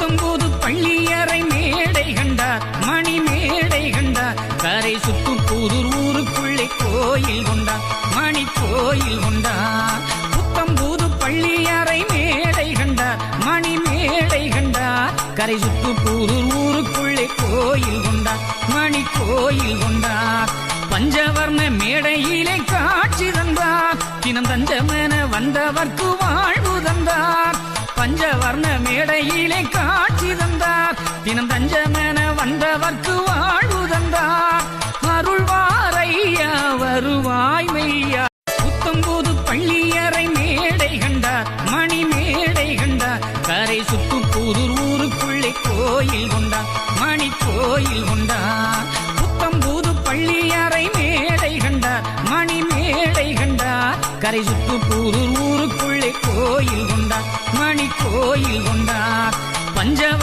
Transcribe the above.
புத்தம்போது பள்ளியறை மேடை கண்டார், மணி மேடை கண்டார். கரை சுத்து புதூர் ஊருக்குள்ளே கோயில் கொண்டார், மணி கோயில் கொண்டார். புத்தம்போது பள்ளியறை மேடை கண்டார், மணி மேடை கண்டார். கரை சுத்து புதூர் ஊருக்குள்ளே கோயில் கொண்டார், மணி கோயில் கொண்டார். பஞ்சவர்ண மேடையிலே காட்சி தந்தார், தினம் தஞ்சமென வந்தவர்க்கு வாழ்வு தந்தார். பஞ்சவர்ண மேடையிலே காட்சி தந்தார், தினம் தஞ்சமென வந்தவர்க்கு வாழ்வு தந்தார். அருள்வாரையா வருவாய் மெய்யா. புத்தம்போது பள்ளியறை மேடை கண்டார், மணி மேடை கண்டார். கரை சுத்து புதூர் ஊருக்குள்ளே கோயில் கொண்டார், மணி கோயில் கொண்டார். புத்தம்போது பள்ளியறை மேடை கண்டார், மணி மேடை கண்டார். கரை சுத்து புதூர் ஊருக்குள்ளே கோயில் கொண்டார், மணி கோயில் கொண்டார். பஞ்சவர்